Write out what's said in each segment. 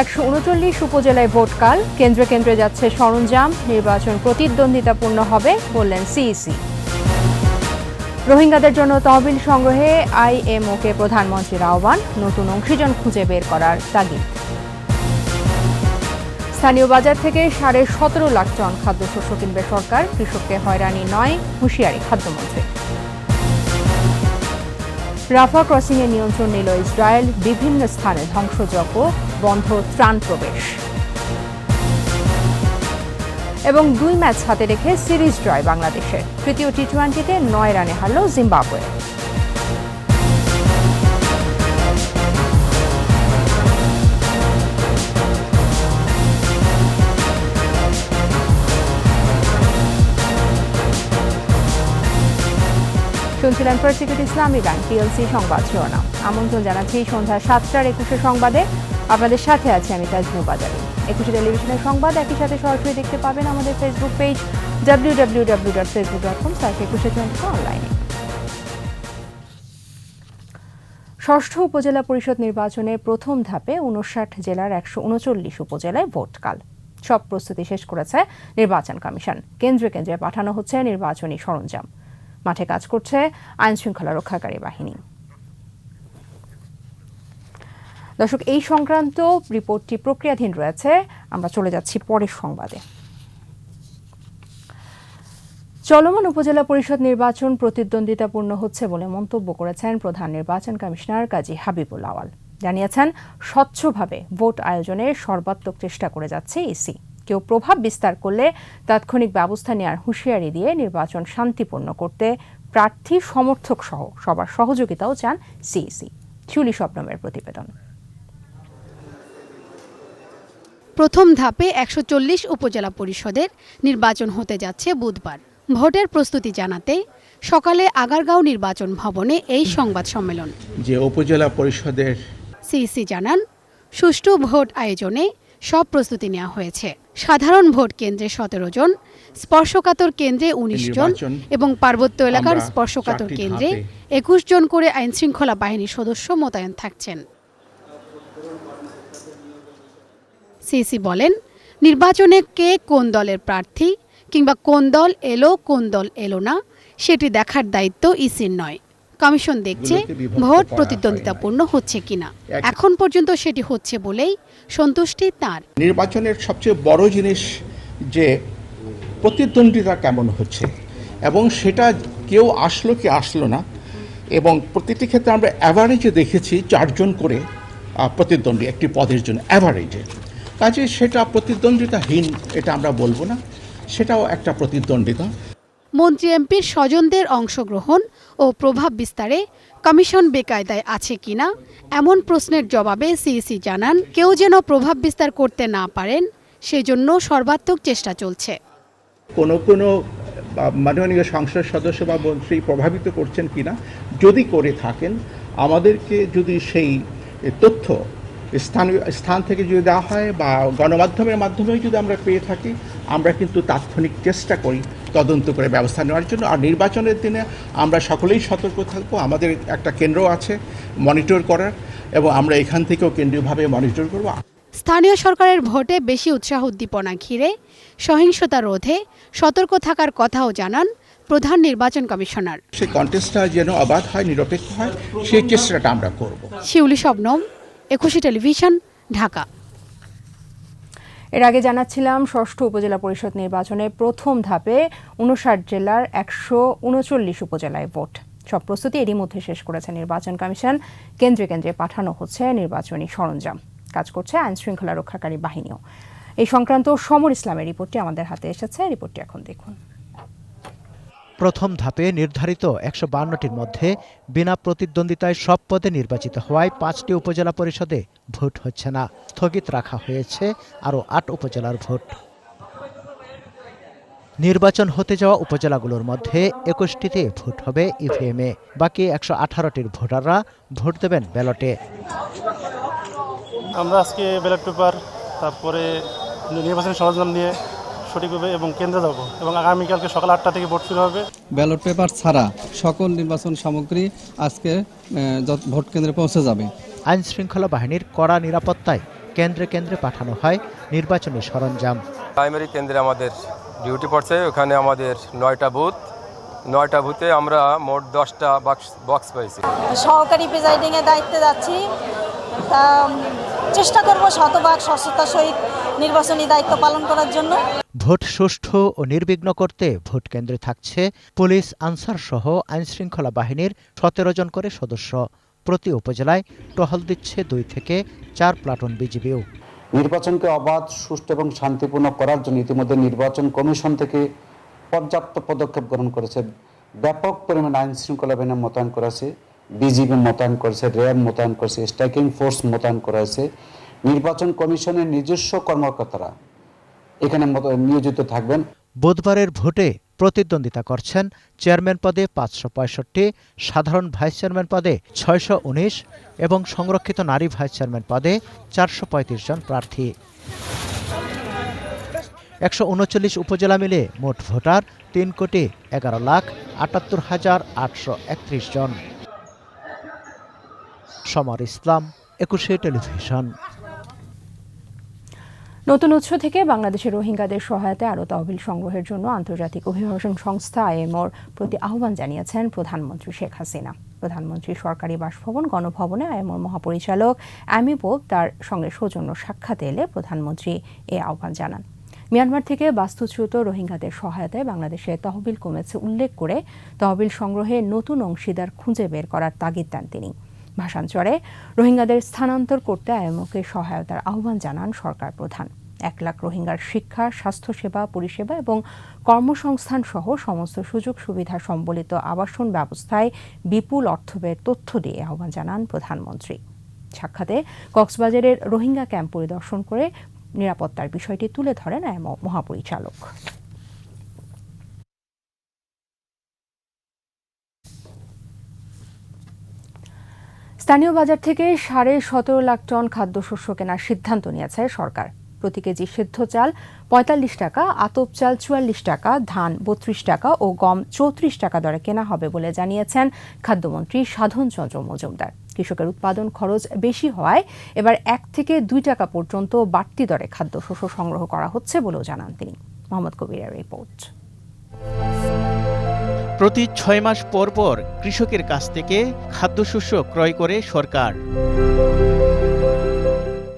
139 উপজেলায় ভোটকাল, কেন্দ্রে কেন্দ্রে যাচ্ছে সরঞ্জাম, নির্বাচন প্রতিদ্বন্দ্বিতাপূর্ণ হবে বললেন সিইসি। রোহিঙ্গাদের জন্য তহবিল সংগ্রহে আইএমওকে প্রধানমন্ত্রীর আহ্বান, নতুন অংশীজন খুঁজে বের করার তাগিদ। স্থানীয় বাজার থেকে 17.5 লাখ টন খাদ্যশস্য কিনবে সরকার, কৃষককে হয়রানি নয়, হুঁশিয়ারি খাদ্যমন্ত্রী। রাফা ক্রসিংয়ে নিয়ন্ত্রণ নিল ইসরায়েল, বিভিন্ন স্থানে ধ্বংসযজ্ঞ, বন্ধ ত্রাণ প্রবেশ। এবং 2 ম্যাচ হাতে রেখে সিরিজ জয় বাংলাদেশের, তৃতীয় টি-20তে 9 রানে হারল জিম্বাবুয়ে। শুনছিলেন পারসিকিউট ইসলামী ব্যাংক পিএলসি সংবাদ শিরোনাম। আমন্ত্রণ জানাচ্ছি সন্ধ্যা 7টার 21 সংবাদে। আপনাদের সাথে আছি আমি তাজনু বাজারি। 21 টেলিভিশনের সংবাদ একই সাথে সরাসরি দেখতে পাবেন আমাদের ফেসবুক পেজ www.facebook.com/2124 অনলাইনে। ষষ্ঠ উপজেলা পরিষদ নির্বাচনে প্রথম ধাপে 59 জেলার 139 উপজেলায় ভোটকাল। সব প্রস্তুতি শেষ করেছে নির্বাচন কমিশন। কেন্দ্রে কেন্দ্রে পাঠানো হচ্ছে নির্বাচনী সরঞ্জাম। মাঠে কাজ করছে আইন শৃঙ্খলা রক্ষাকারী বাহিনী। দর্শক, এই সংক্রান্ত রিপোর্টটি প্রক্রিয়াধীন রয়েছে, আমরা চলে যাচ্ছি পরের সংবাদে। চলমান উপজেলা পরিষদ নির্বাচন প্রতিদ্বন্দ্বিতাপূর্ণ হচ্ছে বলে মন্তব্য করেছেন প্রধান নির্বাচন কমিশনার কাজী হাবিবুল আওয়াল। জানিয়েছেন, স্বচ্ছভাবে ভোট আয়োজনের সর্বাত্মক চেষ্টা করে যাচ্ছে ইসি। কেউ প্রভাব বিস্তার করলে তাৎক্ষণিক ব্যবস্থা নেওয়ার হুঁশিয়ারি দিয়ে নির্বাচন শান্তিপূর্ণ করতে প্রার্থী সমর্থক সহ সবার সহযোগিতাও চান সিইসি। শিউলি শবনমের প্রতিবেদন। প্রথম ধাপে 140 উপজেলা পরিষদের নির্বাচন হতে যাচ্ছে বুধবার। ভোটের প্রস্তুতি জানাতে সকালে আগারগাঁও নির্বাচন ভবনে এই সংবাদ সম্মেলন। যে উপজেলা পরিষদের সিইসি জানান, সুষ্ঠু ভোট আয়োজনে সব প্রস্তুতি নেওয়া হয়েছে। সাধারণ ভোট কেন্দ্রে 17 জন, স্পর্শকাতর কেন্দ্রে 19 জন এবং পার্বত্য এলাকার স্পর্শকাতর কেন্দ্রে 21 জন করে আইনশৃঙ্খলা বাহিনীর সদস্য মোতায়েন থাকছেন। সিইসি বলেন, নির্বাচনে কে কোন দলের প্রার্থী কিংবা কোন দল এলো কোন দল এলো না সেটি দেখার দায়িত্ব ইসির নয়। কমিশন দেখছে ভোট প্রতিদ্বন্দ্বিতাপূর্ণ হচ্ছে কিনা। এখন পর্যন্ত সেটি হচ্ছে বলেই সন্তুষ্টি তার। নির্বাচনের সবচেয়ে বড় জিনিস যে প্রতিদ্বন্দ্বিতা কেমন হচ্ছে এবং সেটা কেউ আসলো কি আসলো না, এবং প্রতিটি ক্ষেত্রে আমরা অ্যাভারেজে দেখেছি 4 জন করে প্রতিদ্বন্দ্বী একটি পদের জন্য অ্যাভারেজে। কাজে সেটা প্রতিদ্বন্দ্বিতাহীন এটা আমরা বলবো না, সেটাও একটা প্রতিদ্বন্দ্বিতা। মন্ত্রী এমপির স্বজনদের অংশগ্রহণ ও প্রভাব বিস্তারে কমিশন বেকায়দায় আছে কিনা এমন প্রশ্নের জবাবে সিইসি জানান, কেউ যেন প্রভাব বিস্তার করতে না পারেন সেজন্য সর্বাত্মক চেষ্টা চলছে। কোনো মাননীয় সংসদ সদস্য বা মন্ত্রী প্রভাবিত করছেন কিনা, যদি করে থাকেন আমাদেরকে যদি সেই তথ্য স্থান থেকে যদি দেওয়া হয় বা গণমাধ্যমের মাধ্যমেও যদি আমরা পেয়ে থাকি, আমরা কিন্তু তাৎক্ষণিক চেষ্টা করি তদন্ত করে ব্যবস্থা নেওয়ার জন্য। আর নির্বাচনের দিনে আমরা সকলেই সতর্ক থাকবো। আমাদের একটা কেন্দ্র আছে মনিটর করার, এবং আমরা এখান থেকেও কেন্দ্রীয়ভাবে মনিটর করব। স্থানীয় সরকারের ভোটে বেশি উৎসাহ উদ্দীপনা ঘিরে সহিংসতা রোধে সতর্ক থাকার কথাও জানান প্রধান নির্বাচন কমিশনার। সেই কন্টেস্টটা যেন অবাধ হয়, নিরপেক্ষ হয়, সেই চেষ্টাটা আমরা করব। শিউলি শবনম, 21 টেলিভিশন, ঢাকা। এর আগে জানাচ্ছিলাম, ষষ্ঠ উপজেলা পরিষদ নির্বাচনে প্রথম ধাপে 59 জেলার 139 উপজেলায় ভোট। সব প্রস্তুতি এরই মধ্যে শেষ করেছে নির্বাচন কমিশন। কেন্দ্রে কেন্দ্রে পাঠানো হচ্ছে নির্বাচনী সরঞ্জাম, কাজ করছে আইন শৃঙ্খলা রক্ষাকারী বাহিনীও। এই সংক্রান্ত সমর ইসলামের রিপোর্টটি আমাদের হাতে এসেছে, রিপোর্টটি এখন দেখুন। প্রথম ধাপে নির্ধারিত 152টির মধ্যে বিনা প্রতিদ্বন্দ্বিতায় সব পদে নির্বাচিত হওয়ায় 5টি উপজেলা পরিষদে ভোট হচ্ছে না। স্থগিত রাখা হয়েছে আরও 8 উপজেলার ভোট। নির্বাচন হতে যাওয়া উপজেলাগুলোর মধ্যে 21টিতে ভোট হবে ইভিএমে, বাকি 118টির ভোটাররা ভোট দেবেন ব্যালটে। আমরা আজকে ব্যালট পেপার, তারপরে নির্বাচনী সরঞ্জাম নিয়ে সঠিকভাবে এবং কেন্দ্রে যাব, এবং আগামীকালকে সকাল 8টা থেকে ভোট শুরু হবে। ব্যালট পেপার ছাড়া সকল নির্বাচন সামগ্রী আজকে ভোট কেন্দ্রে পৌঁছে যাবে। আইন শৃঙ্খলা বাহিনীর কড়া নিরাপত্তায় কেন্দ্রে কেন্দ্রে পাঠানো হয় নির্বাচনী সরঞ্জাম। প্রাইমারি কেন্দ্রে আমাদের ডিউটি পড়ছে, ওখানে আমাদের 9টা বুথ, 9টা বুথে আমরা মোট 10টা বক্স পেয়েছি। সহকারী প্রিজাইডিংয়ের দায়িত্বে যাচ্ছি, চেষ্টা করব শতভাগ স্বচ্ছতার সহিত নির্বাচনী দায়িত্ব পালন করার জন্য। ভোট সুষ্ঠু ও নির্বিঘ্ন করতে ভোট কেন্দ্রে থাকছে পুলিশ, আনসার সহ আইনশৃঙ্খলা বাহিনীর 17 জন করে সদস্য। প্রতি উপজেলায় টহল দিচ্ছে 2 থেকে 4 প্লাটুন বিজিবিও। নির্বাচনকে অবাধ, সুষ্ঠু এবং শান্তিপূর্ণ করার জন্য ইতিমধ্যে নির্বাচন কমিশন থেকে পর্যাপ্ত পদক্ষেপ গ্রহণ করেছে। ব্যাপক পরিমাণে আইন শৃঙ্খলা বাহিনী মোতায়েন করেছে, বিজিবি মোতায়েন করেছে, র্যাব মোতায়েন করেছে, স্ট্রাইকিং ফোর্স মোতায়েন করেছে। নির্বাচন কমিশনের নিজস্ব কর্মকর্তারা এখানে নিয়োজিত থাকবেন। বুধবারের ভোটে প্রতিদ্বন্দ্বিতা করছেন চেয়ারম্যান পদে 565, সাধারণ ভাইস চেয়ারম্যান পদে 619 এবং সংরক্ষিত নারী ভাইস চেয়ারম্যান পদে 435 জন প্রার্থী। 139 উপজেলা মিলে মোট ভোটার 3,11,78,831 জন। সমর ইসলাম, 21 টেলিভিশন। নতুন উৎস থেকে বাংলাদেশের রোহিঙ্গাদের সহায়তায় আরও তহবিল সংগ্রহের জন্য আন্তর্জাতিক অভিবাসন সংস্থা আইএমওর প্রতি আহ্বান জানিয়েছেন প্রধানমন্ত্রী শেখ হাসিনা। প্রধানমন্ত্রী সরকারি বাসভবন গণভবনে আইএমওর মহাপরিচালক অ্যামি পোপ তার সঙ্গে সৌজন্য সাক্ষাতে এলে প্রধানমন্ত্রী এ আহ্বান জানান। মিয়ানমার থেকে বাস্তুচ্যুত রোহিঙ্গাদের সহায়তায় বাংলাদেশে তহবিল কমেছে উল্লেখ করে তহবিল সংগ্রহে নতুন অংশীদার খুঁজে বের করার তাগিদ দেন তিনি। ভাষান্তরে রোহিঙ্গাদের স্থানান্তর করতে আইএমওকে সহায়তার আহ্বান জানান সরকার প্রধান। 1 লাখ রোহিঙ্গার শিক্ষা, স্বাস্থ্যসেবা, পরিষেবা এবং কর্মসংস্থান সহ সমস্ত সুযোগ সুবিধা সম্বলিত আবাসন ব্যবস্থায় বিপুল অর্থব্যয়ের তথ্য দিয়ে আহ্বান জানান প্রধানমন্ত্রী। সাক্ষাতে কক্সবাজারের রোহিঙ্গা ক্যাম্প পরিদর্শন করে নিরাপত্তার বিষয়টি তুলে ধরেন আইএমও মহাপরিচালক। স্থানীয় বাজার থেকে 17.5 লাখ টন খাদ্যশস্য কেনার সিদ্ধান্ত নিয়েছে সরকার। প্রতি কেজি সিদ্ধ চাল 45 টাকা, আতপ চাল 44 টাকা, ধান 32 টাকা ও গম 34 টাকা দরে কেনা হবে বলে জানিয়েছেন খাদ্যমন্ত্রী সাধন চন্দ্র মজুমদার। কৃষকের উৎপাদন খরচ বেশি হওয়ায় এবার 1 থেকে 2 টাকা পর্যন্ত বাড়তি দরে খাদ্যশস্য সংগ্রহ করা হচ্ছে বলেও জানান তিনি। মোহাম্মদ কবিরের রিপোর্ট। প্রতি 6 মাস পর পর কৃষকের কাছ থেকে খাদ্যশস্য ক্রয় করে সরকার।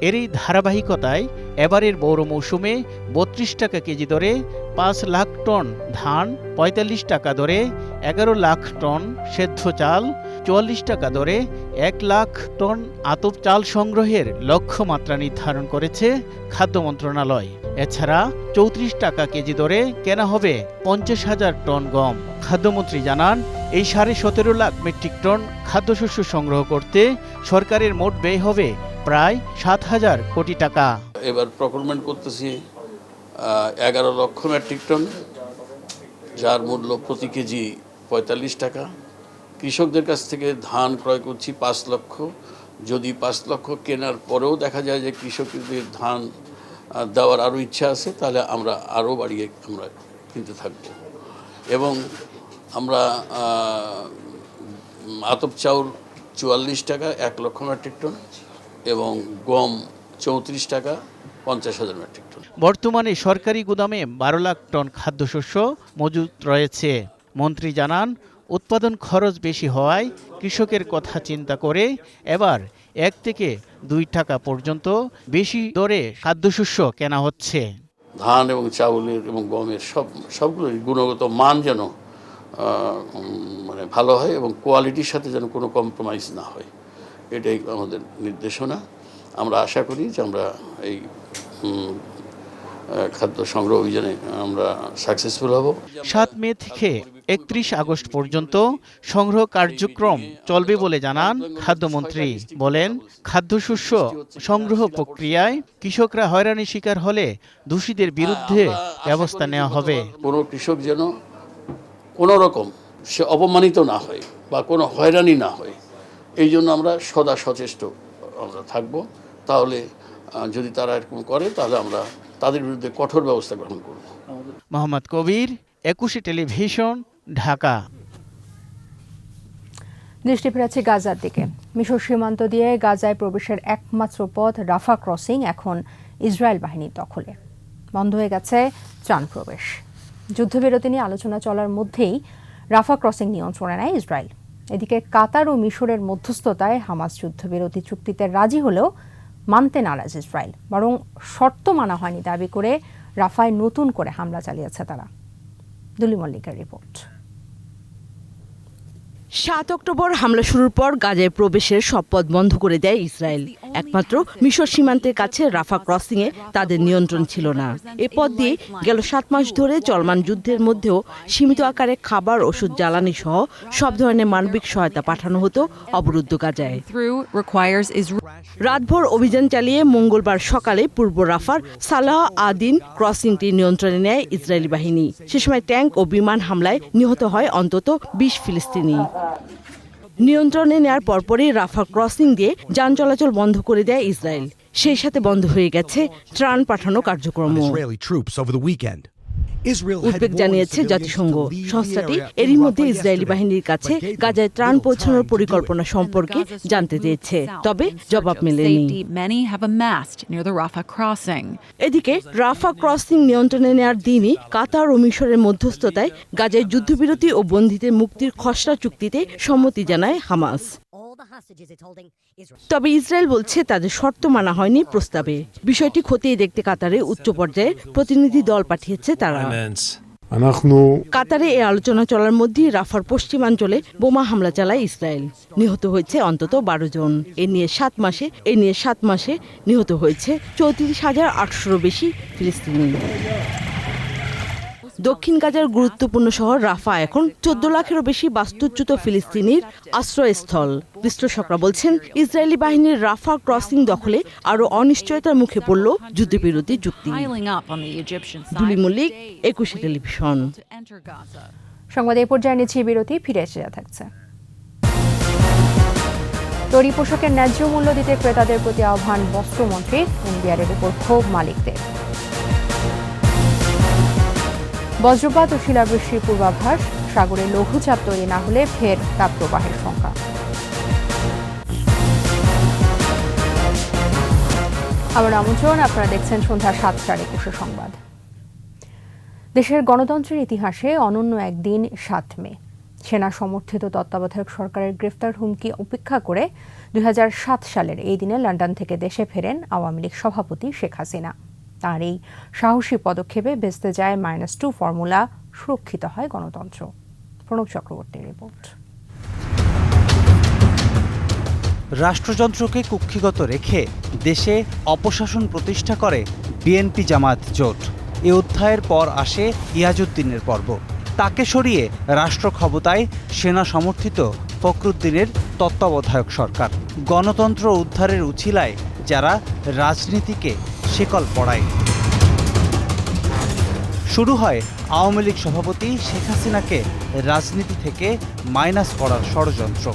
এরই ধারাবাহিকতায় এবারের বৌর মৌসুমে 32 টাকা কেজি দরে 5 লাখ টন ধান, 45 টাকা দরে 11 লাখ টন সেদ্ধ চাল, 44 টাকা দরে 1 লাখ টন আতপ চাল সংগ্রহের লক্ষ্যমাত্রা নির্ধারণ করেছে খাদ্য মন্ত্রণালয়। এছাড়া 34 টাকা কেজি দরে কেনা হবে 50,000 টন গম। খাদ্যমন্ত্রী জানান, এই 17.5 লাখ মেট্রিক টন খাদ্যশস্য সংগ্রহ করতে সরকারের মোট ব্যয় হবে প্রায় 7,000 কোটি টাকা। এবার প্রকিউরমেন্ট করতেছি 11 লক্ষ মেট্রিক টন, যার মূল্য প্রতি কেজি 45 টাকা। কৃষকদের কাছ থেকে ধান ক্রয় করছি 5 লক্ষ। যদি 5 লক্ষ কেনার পরেও দেখা যায় যে কৃষকদের ধান দেওয়ার আরও ইচ্ছা আছে, তাহলে আমরা আরও বাড়িয়ে আমরা কিনতে থাকব। এবং আমরা আতপ চাউল 44 টাকা 1 লক্ষ মেট্রিক টন এবং গম 34 টাকা 50,000 মেট্রিক টন। বর্তমানে সরকারি গুদামে 12 লাখ টন খাদ্যশস্য মজুত রয়েছে। মন্ত্রী জানান, উৎপাদন খরচ বেশি হওয়ায় কৃষকের কথা চিন্তা করে এবার 1 থেকে 2 টাকা পর্যন্ত বেশি দরে খাদ্যশস্য কেনা হচ্ছে। ধান এবং চাউলের এবং গমের সবগুলোর গুণগত মান যেন ভালো হয় এবং কোয়ালিটির সাথে যেন কোনো কম্প্রোমাইজ না হয়, এটাই আমাদের নির্দেশনা। আমরা আশা করি যে আমরা এই খাদ্য সংগ্রহ অভিযানে আমরা সাকসেসফুল হব। 7 মে থেকে 31 আগস্ট পর্যন্ত সংগ্রহ কার্যক্রম চলবে বলে জানান খাদ্যমন্ত্রী। বলেন, খাদ্যশস্য সংগ্রহ প্রক্রিয়ায় কৃষকরা হয়রানির শিকার হলে দোষীদের বিরুদ্ধে ব্যবস্থা নেওয়া হবে। কোনো কৃষক যেন কোনো রকম সে অপমানিত না হয় বা কোনো হয়রানি না হয়, এই জন্য আমরা সদা সচেষ্ট আমরা থাকব। তাহলে যদি তারা এরকম করে তাহলে আমরা তাদের বিরুদ্ধে কঠোর ব্যবস্থা গ্রহণ করব। মোহাম্মদ কবির, 21 টেলিভিশন, ঢাকা। দৃষ্টি ফেরাচ্ছে গাজার দিকে। মিশর সীমান্ত দিয়ে গাজায় প্রবেশের একমাত্র পথ রাফা ক্রসিং এখন ইসরায়েল বাহিনীর দখলে। বন্ধ হয়ে গেছে ত্রাণ প্রবেশ। যুদ্ধবিরতি নিয়ে আলোচনা চলার মধ্যেই রাফা ক্রসিং নিয়ন্ত্রণে নেয় ইসরায়েল। এদিকে কাতার ও মিশরের মধ্যস্থতায় হামাস যুদ্ধবিরতি চুক্তিতে রাজি হলেও মানতে নারাজ ইসরায়েল, বরং শর্ত মানা হয়নি দাবি করে রাফায় নতুন করে হামলা চালিয়েছে তারা। দুলি মল্লিকের রিপোর্ট। ৭ অক্টোবর হামলা শুরুর পর গাজায় প্রবেশের সব পথ বন্ধ করে দেয় ইসরায়েল। একমাত্র মিশর সীমান্তের কাছে রাফা ক্রসিংয়ে তাদের নিয়ন্ত্রণ ছিল না। এ পথ দিয়ে গেল ৭ মাস ধরে চলমান যুদ্ধের মধ্যেও সীমিত আকারে খাবার, ওষুধ, জ্বালানি সহ সব ধরনের মানবিক সহায়তা পাঠানো হতো অবরুদ্ধ গাজায়। রাতভর অভিযান চালিয়ে মঙ্গলবার সকালে পূর্ব রাফার সালাহ আদিন ক্রসিংটি নিয়ন্ত্রণে নেয় ইসরায়েলি বাহিনী। সে সময় ট্যাঙ্ক ও বিমান হামলায় নিহত হয় অন্তত ২০ ফিলিস্তিনি। নিয়ন্ত্রণে নেয়ার পরপরই রাফা ক্রসিং দিয়ে যান চলাচল বন্ধ করে দেয় ইসরায়েল। সেই সাথে বন্ধ হয়ে গেছে ত্রাণ পাঠানো কার্যক্রম। উদ্বেগ জানিয়েছে জাতিসংঘ। সংস্থাটি এরই মধ্যে ইসরায়েলি বাহিনীর কাছে গাজায় ত্রাণ পৌঁছানোর পরিকল্পনা সম্পর্কে জানতে চেয়েছে, তবে জবাব মেলেনি। এদিকে রাফা ক্রসিং নিয়ন্ত্রণে নেওয়ার দিনই কাতার ও মিশরের মধ্যস্থতায় গাজায় যুদ্ধবিরতি ও বন্দীদের মুক্তির খসড়া চুক্তিতে সম্মতি জানায় হামাস। তবে ইসরায়েল বলছে তাদের শর্ত মানা হয়নি প্রস্তাবে। বিষয়টি খতিয়ে দেখতে কাতারে উচ্চ পর্যায়ের প্রতিনিধি দল পাঠিয়েছে তারা। কাতারে এই আলোচনা চলার মধ্যেই রাফার পশ্চিমাঞ্চলে বোমা হামলা চালায় ইসরায়েল। নিহত হয়েছে অন্তত ১২ জন। এ নিয়ে ৭ মাসে নিহত হয়েছে ৩৪,৮০০ বেশি ফিলিস্তিনি। দক্ষিণ গাজার গুরুত্বপূর্ণ শহর রাফা এখন ১৪ লাখেরও বেশি বাস্তুচ্যুত ফিলিস্তিনির আশ্রয়স্থল। বিশ্লেষকরা বলছেন ইসরায়েলি বাহিনীর রাফা ক্রসিং দখলে আরও অনিশ্চয়তার মুখে পড়ল যুদ্ধবিরতি চুক্তি। দুলি মল্লিক, ২১ টেলিভিশন। সংবাদ এই পর্যায়ে নিচ্ছি বিরতি, ফিরে এসে থাকছে। তৈরি পোশাকের ন্যায্য মূল্য দিতে ক্রেতাদের প্রতি আহ্বান বস্ত্রমন্ত্রী। এনবিআরের উপর ক্ষোভ মালিকদের। বজ্রপাত ও শিলাবৃষ্টির পূর্বাভাস, সাগরে লঘুচাপ তৈরি না হলে ফের তাপপ্রবাহের শঙ্কা। আবার আমন্ত্রণ, আপনারা দেখছেন সন্ধ্যা ৭টার ২১ সংবাদ। দেশের গণতন্ত্রের ইতিহাসে অনন্য একদিন ৭ মে। সেনা সমর্থিত তত্ত্বাবধায়ক সরকারের গ্রেফতার হুমকি উপেক্ষা করে ২০০৭ সালের এই দিনে লন্ডন থেকে দেশে ফেরেন আওয়ামী লীগ সভাপতি শেখ হাসিনা। তার এই সাহসী পদক্ষেপে ভেস্তে যায় -2 ফর্মুলা, সুরক্ষিত হয় গণতন্ত্র। প্রণব চক্রবর্তীর রিপোর্ট। রাষ্ট্রযন্ত্রকে কুক্ষিগত রেখে দেশে অপশাসন প্রতিষ্ঠা করে বিএনপি জামায়াত জোট। এ অধ্যায়ের পর আসে ইয়াজউদ্দিনের পর্ব। তাকে সরিয়ে রাষ্ট্র ক্ষমতায় সেনা সমর্থিত ফখরুদ্দিনের তত্ত্বাবধায়ক সরকার। গণতন্ত্র উদ্ধারের উছিলায় যারা রাজনীতিকে শেকল পড়ায়। শুরু হয় আওয়ামী লীগ সভাপতি শেখ হাসিনাকে রাজনীতি থেকে মাইনাস করার ষড়যন্ত্র।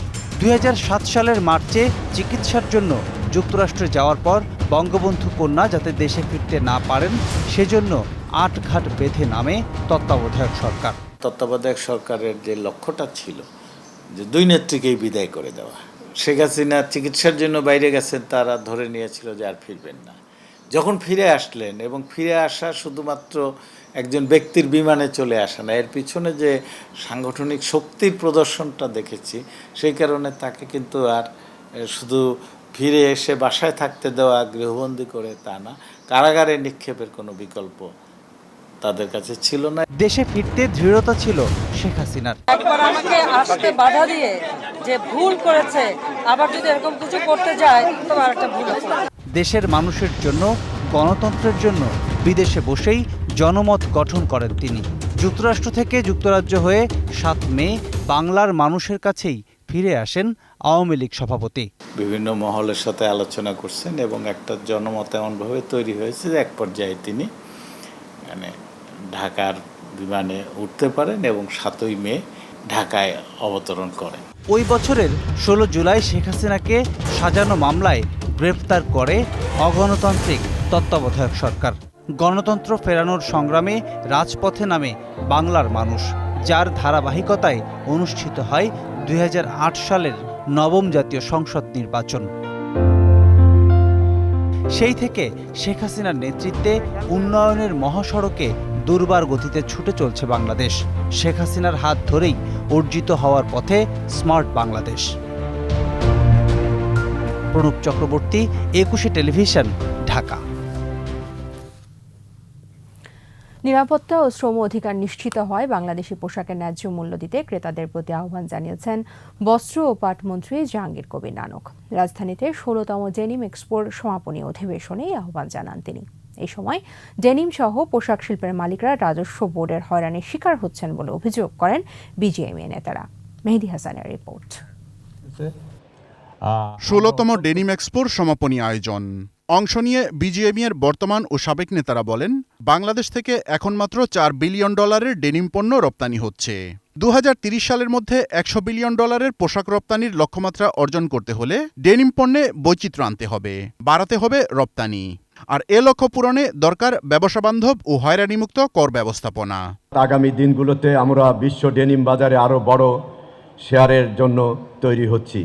২০০৭ সালের মার্চে চিকিৎসার জন্য যুক্তরাষ্ট্রে যাওয়ার পর বঙ্গবন্ধু কন্যা যাতে দেশে ফিরতে না পারেন সেজন্য আটঘাট বেঁধে নামে তত্ত্বাবধায়ক সরকার। তত্ত্বাবধায়ক সরকারের যে লক্ষ্যটা ছিল যে দুই নেত্রীকেই বিদায় করে দেওয়া। শেখ হাসিনা চিকিৎসার জন্য বাইরে গেছেন, তারা ধরে নিয়েছিল যে আর ফিরবেন না। যখন ফিরে আসলেন এবং ফিরে আসা শুধুমাত্র একজন ব্যক্তির বিমানে চলে আসা না, এর পিছনে যে সাংগঠনিক শক্তির প্রদর্শনটা দেখেছি, সেই কারণে তাকে কিন্তু আর শুধু ফিরে এসে বাসায় থাকতে দেওয়া, গৃহবন্দী করে তা না, কারাগারে নিক্ষেপের কোনো বিকল্প তাদের কাছে ছিল না। দেশে ফিরতে দৃঢ়তা ছিল শেখ হাসিনার। একবার আমাকে আসতে বাধা দিয়ে যে ভুল করেছে, আবার যদি এরকম কিছু করতে যায় তো আরেকটা ভুল হবে। দেশের মানুষের জন্য, গণতন্ত্রের জন্য বিদেশে বসেই জনমত গঠন করেন তিনি। যুক্তরাষ্ট্র থেকে যুক্তরাজ্য হয়ে ৭ মে বাংলার মানুষের কাছেই ফিরে আসেন আওয়ামী লীগ সভাপতি। বিভিন্ন মহলের সাথে আলোচনা করছেন এবং একটা জনমত এমনভাবে তৈরি হয়েছে যে এক পর্যায়ে তিনি ঢাকার বিমানে উঠতে পারেন এবং ৭ই মে ঢাকায় অবতরণ করেন। ওই বছরের ১৬ জুলাই শেখ হাসিনাকে সাজানো মামলায় গ্রেফতার করে অগণতান্ত্রিক তত্ত্বাবধায়ক সরকার। গণতন্ত্র ফেরানোর সংগ্রামে রাজপথে নামে বাংলার মানুষ, যার ধারাবাহিকতায় অনুষ্ঠিত হয় ২০০৮ সালের নবম জাতীয় সংসদ নির্বাচন। সেই থেকে শেখ হাসিনার নেতৃত্বে উন্নয়নের মহাসড়কে দুর্বার গতিতে ছুটে চলছে বাংলাদেশ। শেখ হাসিনার হাত ধরেই অর্জিত হওয়ার পথে স্মার্ট বাংলাদেশ। প্রণব চক্রবর্তী, 21 টেলিভিশন, ঢাকা। নিরাপত্তা ও শ্রম অধিকার নিশ্চিত হয় বাংলাদেশি পোশাকের ন্যায্য মূল্য দিতে ক্রেতাদের প্রতি আহ্বান জানিয়েছেন বস্ত্র ও পাট মন্ত্রী জাহাঙ্গীর কবির নানক। রাজধানীতে 16তম ডেনিম এক্সপোর সমাপনী অধিবেশনে এই আহ্বান জানান তিনি। এই সময় ডেনিম সহ পোশাক শিল্পের মালিকরা রাজস্ব বোর্ডের হয়রানির শিকার হচ্ছেন বলে অভিযোগ করেন বিজিএমইএ নেতারা। মেহেদী হাসানের রিপোর্ট। 16তম ডেনিম এক্সপোর সমাপনী আয়োজন। অংশ নিয়ে বিজিএমইএর বর্তমান ও সাবেক নেতারা বলেন, বাংলাদেশ থেকে এখন মাত্র $4 বিলিয়ন ডেনিম পণ্য রপ্তানি হচ্ছে। 2030 সালের মধ্যে $100 বিলিয়ন পোশাক রপ্তানির লক্ষ্যমাত্রা অর্জন করতে হলে ডেনিম পণ্যে বৈচিত্র্য আনতে হবে, বাড়াতে হবে রপ্তানি। আর এ লক্ষ্য পূরণে দরকার ব্যবসাবান্ধব ও হয়রানিমুক্ত কর ব্যবস্থাপনা। আগামী দিনগুলোতে আমরা বিশ্ব ডেনিম বাজারে আরও বড় শেয়ারের জন্য তৈরি হচ্ছি।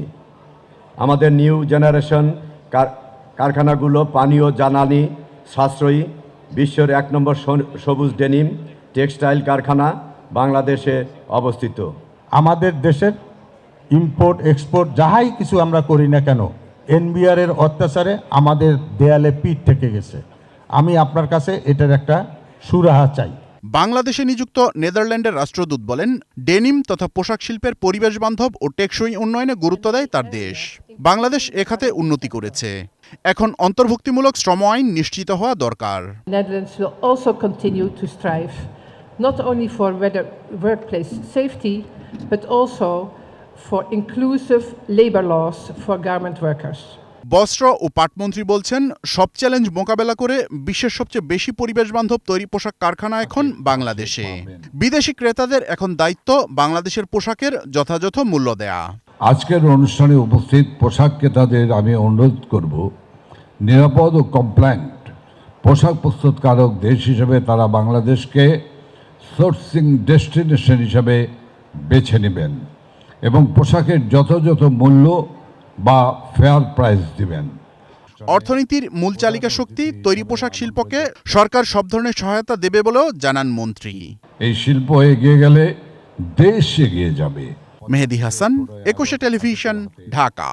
আমাদের নিউ জেনারেশন কারখানাগুলো পানীয় জ্বালানি সাশ্রয়ী, বিশ্বের 1 নম্বর সবুজ ডেনিম টেক্সটাইল কারখানা বাংলাদেশে অবস্থিত। আমাদের দেশের ইম্পোর্ট এক্সপোর্ট যাহাই কিছু আমরা করি না কেন, এনবিআর এর অত্যাচারে আমাদের দেয়ালে পিঠ থেকে গেছে। আমি আপনার কাছে এটার একটা সুরাহা চাই। বাংলাদেশে নিযুক্ত নেদারল্যান্ডের রাষ্ট্রদূত বলেন, ডেনিম তথা পোশাক শিল্পের পরিবেশ বান্ধব ও টেকসই উন্নয়নে গুরুত্ব দেয় তার দেশ। বাংলাদেশ এ খাতে উন্নতি করেছে। এখন অন্তর্ভুক্তিমূলক শ্রম আইন নিশ্চিত হওয়া দরকার। Netherlands will also continue to strive not only for better workplace safety but also for inclusive labor laws for garment workers. বস্ত্র ও পাটমন্ত্রী বলছেন, সব চ্যালেঞ্জ মোকাবেলা করে বিশ্বের সবচেয়ে বেশি পরিবেশ বান্ধব তৈরি পোশাক কারখানা এখন বাংলাদেশে। বিদেশি ক্রেতাদের এখন দায়িত্ব বাংলাদেশের পোশাকের যথাযথ মূল্য দেয়া। আজকের অনুষ্ঠানে উপস্থিত পোশাক ক্রেতাদের আমি অনুরোধ করব, নিরাপদ ও কমপ্লায়েন্ট পোশাক প্রস্তুতকারক দেশ হিসেবে তারা বাংলাদেশকে সোর্সিং ডেস্টিনেশন হিসেবে বেছে নেবেন এবং পোশাকের যথাযথ মূল্য বা ফেয়ার প্রাইস দিবেন। অর্থনীতির মূল চালিকা শক্তি তৈরি পোশাক শিল্পকে সরকার সব ধরনের সহায়তা দেবে বলেও জানান মন্ত্রী। এই শিল্প এগিয়ে গেলে দেশ এগিয়ে যাবে। মেহেদী হাসান, 21 টেলিভিশন, ঢাকা।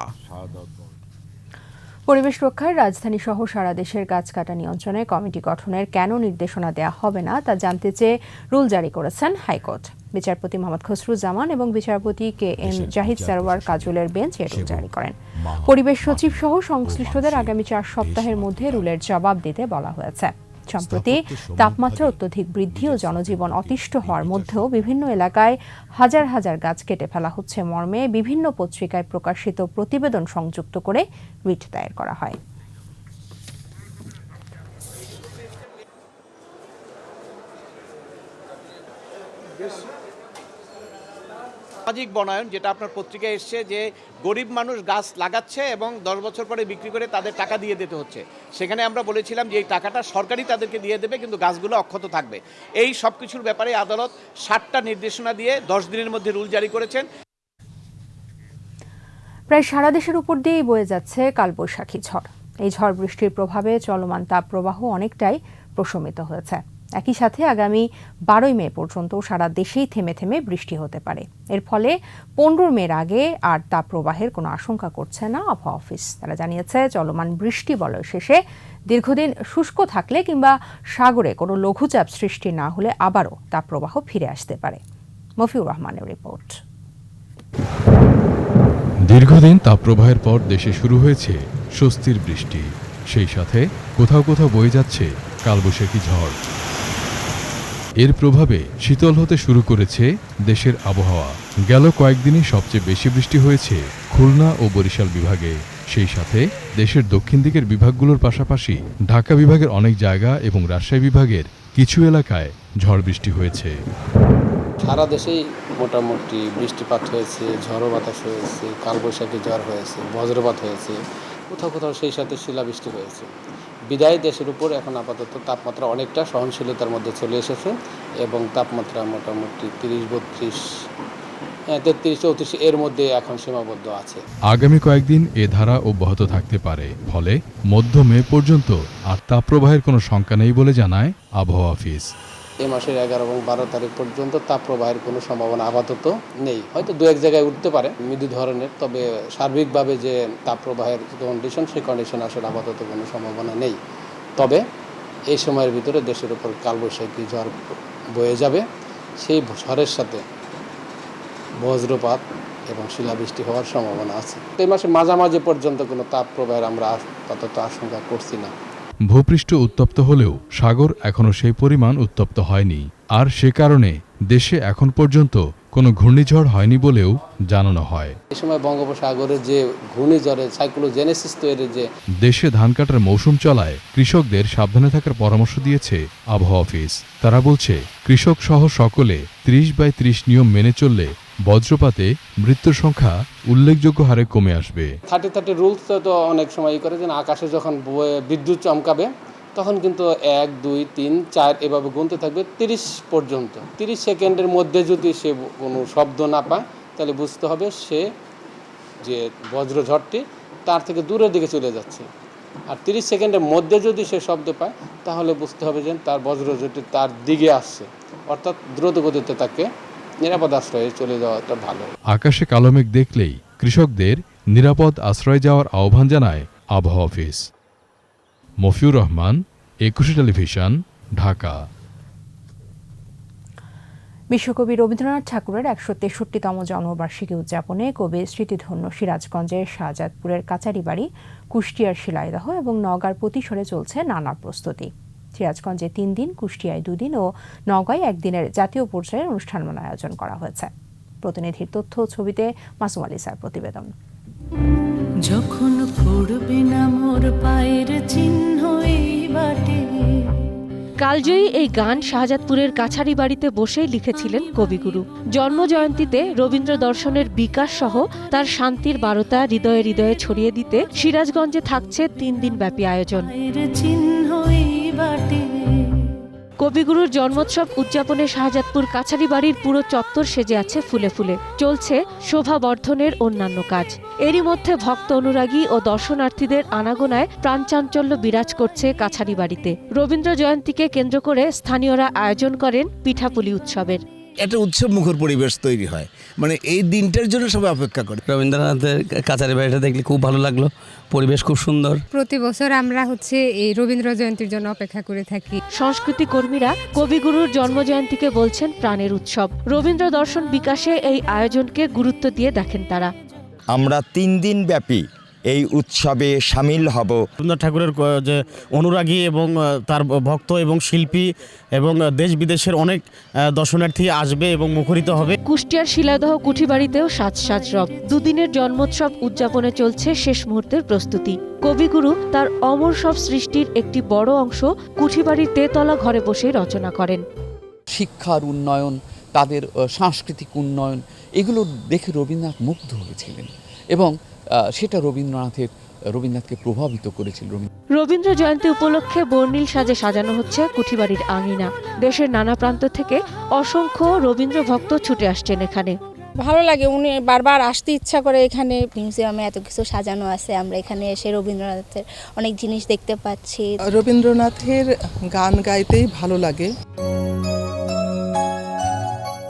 পরিবেশ রক্ষায় রাজধানী সহ সারা দেশের গাছ কাটা নিয়ন্ত্রণে কমিটি গঠনের কেন নির্দেশনা দেওয়া হবে না তা জানতে চেয়ে রুল জারি করেছেন হাইকোর্ট। বিচারপতি মোহাম্মদ খসরুজ্জামান এবং বিচারপতি KM জাহিদ সারওয়ার কাজলের বেঞ্চ এ রুল জারি করেন। পরিবেশ সচিব সহ সংশ্লিষ্টদের আগামী 4 সপ্তাহের মধ্যে রুলের জবাব দিতে বলা হয়েছে। সম্প্রতি তাপমাত্রা অত্যধিক বৃদ্ধি ও জনজীবন অতিষ্ঠ হওয়ার মধ্যেও বিভিন্ন এলাকায় হাজার হাজার গাছ কেটে ফেলা হচ্ছে মর্মে বিভিন্ন পত্রিকায় প্রকাশিত প্রতিবেদন সংযুক্ত করে রিট দায়ের করা হয়। সামাজিক বনায়ন, যেটা আপনার পত্রিকায় এসছে যে গরিব মানুষ গাছ লাগাচ্ছে এবং 10 বছর পরে বিক্রি করে তাদের টাকা দিয়ে দিতে হচ্ছে। সেখানে আমরা বলেছিলাম যে এই টাকাটা সরকারই তাদেরকে দিয়ে দেবে, কিন্তু গাছগুলো অক্ষত থাকবে। এই সব কিছুর ব্যাপারে আদালত 7টা নির্দেশনা দিয়ে 10 দিনের মধ্যে রুল জারি করেছেন। প্রায় সারা দেশের উপর দিয়েই বয়ে যাচ্ছে কালবৈশাখী ঝড়। এই ঝড় বৃষ্টির প্রভাবে চলমান তাপপ্রবাহ অনেকটাই প্রশমিত হয়েছে। একই সাথে আগামী 12 মে পর্যন্ত সারা দেশেই থেমে থেমে বৃষ্টি হতে পারে। এর ফলে 15 মের আগে আর তাপপ্রবাহের কোনো আশঙ্কা করছে না আবহাওয়া অফিস। তারা জানিয়েছে, চলমান বৃষ্টি বলয় শেষে দীর্ঘদিন শুষ্ক থাকলে কিংবা সাগরে কোনো লঘুচাপ সৃষ্টি না হলে আবারও তাপপ্রবাহ ফিরে আসতে পারে। মফিউর রহমানের রিপোর্ট। দীর্ঘদিন তাপপ্রবাহের পর দেশে শুরু হয়েছে স্বস্তির বৃষ্টি। সেই সাথে কোথাও কোথাও বয়ে যাচ্ছে কালবৈশাখী ঝড়। এর প্রভাবে শীতল হতে শুরু করেছে দেশের আবহাওয়া। গেল কয়েকদিনে সবচেয়ে বেশি বৃষ্টি হয়েছে খুলনা ও বরিশাল বিভাগে। সেই সাথে দেশের দক্ষিণ দিকের বিভাগগুলোর পাশাপাশি ঢাকা বিভাগের অনেক জায়গা এবং রাজশাহী বিভাগের কিছু এলাকায় ঝড় বৃষ্টি হয়েছে। সারা দেশেই মোটামুটি বৃষ্টিপাত হয়েছে, ঝড়ো বাতাস হয়েছে, কালবৈশাখী ঝড় হয়েছে, বজ্রপাত হয়েছে, কোথাও কোথাও সেই সাথে শিলাবৃষ্টি হয়েছে। বিদায় দেশের উপর এখন আপাতত তাপমাত্রা অনেকটা সহনশীলতার মধ্যে চলে এসেছে এবং তাপমাত্রা মোটামুটি 30-32 33-34 এর মধ্যে এখন সীমাবদ্ধ আছে। আগামী কয়েকদিন এ ধারা অব্যাহত থাকতে পারে, ফলে মধ্য মে পর্যন্ত আর তাপপ্রবাহের কোনো শঙ্কা নেই বলে জানায় আবহাওয়া অফিস। এই মাসের 11 এবং 12 তারিখ পর্যন্ত তাপপ্রবাহের কোনো সম্ভাবনা আপাতত নেই। হয়তো 2-1 জায়গায় উঠতে পারে মৃদু ধরনের, তবে সার্বিকভাবে যে তাপপ্রবাহের কন্ডিশন, সেই কন্ডিশন আসলে আপাতত কোনো সম্ভাবনা নেই। তবে এই সময়ের ভিতরে দেশের উপর কালবৈশাখী ঝড় বয়ে যাবে। সেই ঝড়ের সাথে বজ্রপাত এবং শিলাবৃষ্টি হওয়ার সম্ভাবনা আছে। এই মাসের মাঝামাঝি পর্যন্ত কোনো তাপপ্রবাহের আমরা আপাতত আশঙ্কা করছি না। ভূপৃষ্ঠ উত্তপ্ত হলেও সাগর এখনও সেই পরিমাণ উত্তপ্ত হয়নি, আর সে কারণে দেশে এখন পর্যন্ত কোনো ঘূর্ণিঝড় হয়নি বলেও জানানো হয়। এই সময় বঙ্গোপসাগরের যে ঘূর্ণিঝড়ের সাইক্লোজেনেসিস তৈরি যে দেশে ধান কাটার মৌসুম চলায় কৃষকদের সাবধানে থাকার পরামর্শ দিয়েছে আবহাওয়া অফিস। তারা বলছে, কৃষক সহ সকলে 30/30 নিয়ম মেনে চললে বজ্রপাতে মৃত্যুর সংখ্যা উল্লেখযোগ্য হারে কমে আসবে। 30-30 রুলস তো অনেক সময় করে যে আকাশে যখন বিদ্যুৎ চমকাবে তখন কিন্তু 1, 2, 3, 4 এভাবে গুনতে থাকবে 30 পর্যন্ত। 30 সেকেন্ডের মধ্যে যদি সে কোনো শব্দ না পায় তাহলে বুঝতে হবে সে যে বজ্রঝড়টি তার থেকে দূরের দিকে চলে যাচ্ছে। আর 30 সেকেন্ডের মধ্যে যদি সে শব্দ পায় তাহলে বুঝতে হবে যে তার বজ্রঝড়টি তার দিকে আসছে, অর্থাৎ দ্রুত গতিতে তাকে নিরাপদ আশ্রয়ে চলে যাওয়াটা ভালো। আকাশে কালো মেঘ দেখলেই কৃষকদের নিরাপদ আশ্রয়ে যাওয়ার আহ্বান জানায় আবহাওয়া অফিস। মফিউর রহমান, 21 টেলিভিশন, ঢাকা। বিশ্বকবি রবীন্দ্রনাথ ঠাকুরের 163তম জন্মবার্ষিকী উদযাপনে কবির স্মৃতিধন্য সিরাজগঞ্জের শাহজাদপুরের কাচারিবাড়ি, কুষ্টিয়ার শিলাইদহ এবং নওগাঁর প্রতিসরে চলছে নানা প্রস্তুতি। সিরাজগঞ্জে 3 দিন, কুষ্টিয়ায় 2 দিন ও নওগাঁয় 1 দিনের জাতীয় পর্যায়ের অনুষ্ঠানমালা আয়োজন করা হয়েছে। প্রতিনিধির তথ্য, ছবিতে মাসুম আলিসার প্রতিবেদন। যখন পড়বে না মোর পায়ের চিহ্ন এই বাটে। কালজয়ী এই গান শাহজাদপুরের কাছারি বাড়িতে বসেই লিখেছিলেন কবিগুরু। জন্মজয়ন্তীতে রবীন্দ্র দর্শনের বিকাশ সহ তার শান্তির বার্তা হৃদয়ে হৃদয়ে ছড়িয়ে দিতে সিরাজগঞ্জে থাকছে 3 দিন ব্যাপী আয়োজন। কবিগুরুর জন্মোৎসব উদযাপনে শাহজাদপুর কাছারি বাড়ির পুরো চত্বর সেজে আছে ফুলে ফুলে। চলছে শোভা বর্ধনের অন্যান্য কাজ। এরই মধ্যে ভক্ত অনুরাগী ও দর্শনার্থীদের আনাগোনায় প্রাণচাঞ্চল্য বিরাজ করছে কাছারি বাড়িতে। রবীন্দ্র জয়ন্তীকে কেন্দ্র করে স্থানীয়রা আয়োজন করেন পিঠাপুলি উৎসবের। একটা উৎসব মুখর পরিবেশ তৈরি হয়, মানে এই দিনটার জন্য সবাই অপেক্ষা করে। রবীন্দ্রনাথের কাছারি বাড়িটা দেখলে খুব ভালো লাগলো, পরিবেশ খুব সুন্দর। প্রতি বছর আমরা এই রবীন্দ্র জয়ন্তীর জন্য অপেক্ষা করে থাকি। সংস্কৃতি কর্মীরা কবিগুরুর জন্মজয়ন্তীকে বলছেন প্রাণের উৎসব। রবীন্দ্র দর্শন বিকাশে এই আয়োজনকে গুরুত্ব দিয়ে দেখেন তারা। আমরা 3 দিন ব্যাপী এই উৎসবে সামিল হব। রবীন্দ্রনাথ ঠাকুরের যে অনুরাগী এবং তার ভক্ত এবং শিল্পী এবং দেশ বিদেশের অনেক দর্শনার্থী আসবে এবং মুখরিত হবে। কুষ্টিয়ার শিলাদহ কুঠিবাড়িতেও সাজ সাজ রব। 2 দিনের জন্মোৎসব উদযাপনে চলছে শেষ মুহূর্তের প্রস্তুতি। কবিগুরু তার অমর সব সৃষ্টির একটি বড় অংশ কুঠিবাড়ির তেতলা ঘরে বসে রচনা করেন। শিক্ষার উন্নয়ন, তাদের সাংস্কৃতিক উন্নয়ন, এগুলো দেখে রবীন্দ্রনাথ মুগ্ধ হয়েছিলেন এবং সেটা রবীন্দ্রনাথকে প্রভাবিত করেছিল। রবীন্দ্র জয়ন্তী উপলক্ষে বর্ণিল সাজে সাজানো হচ্ছে কুঠিবাড়ির আঙিনা। দেশের নানা প্রান্ত থেকে অসংখ্য রবীন্দ্র ভক্ত ছুটে আসছেন এখানে। ভালো লাগে, উনি বারবার আসতে ইচ্ছা করে। এখানে মিউজিয়ামে এত কিছু সাজানো আছে, আমরা এখানে এসে রবীন্দ্রনাথের অনেক জিনিস দেখতে পাচ্ছি। রবীন্দ্রনাথের গান গাইতেই ভালো লাগে।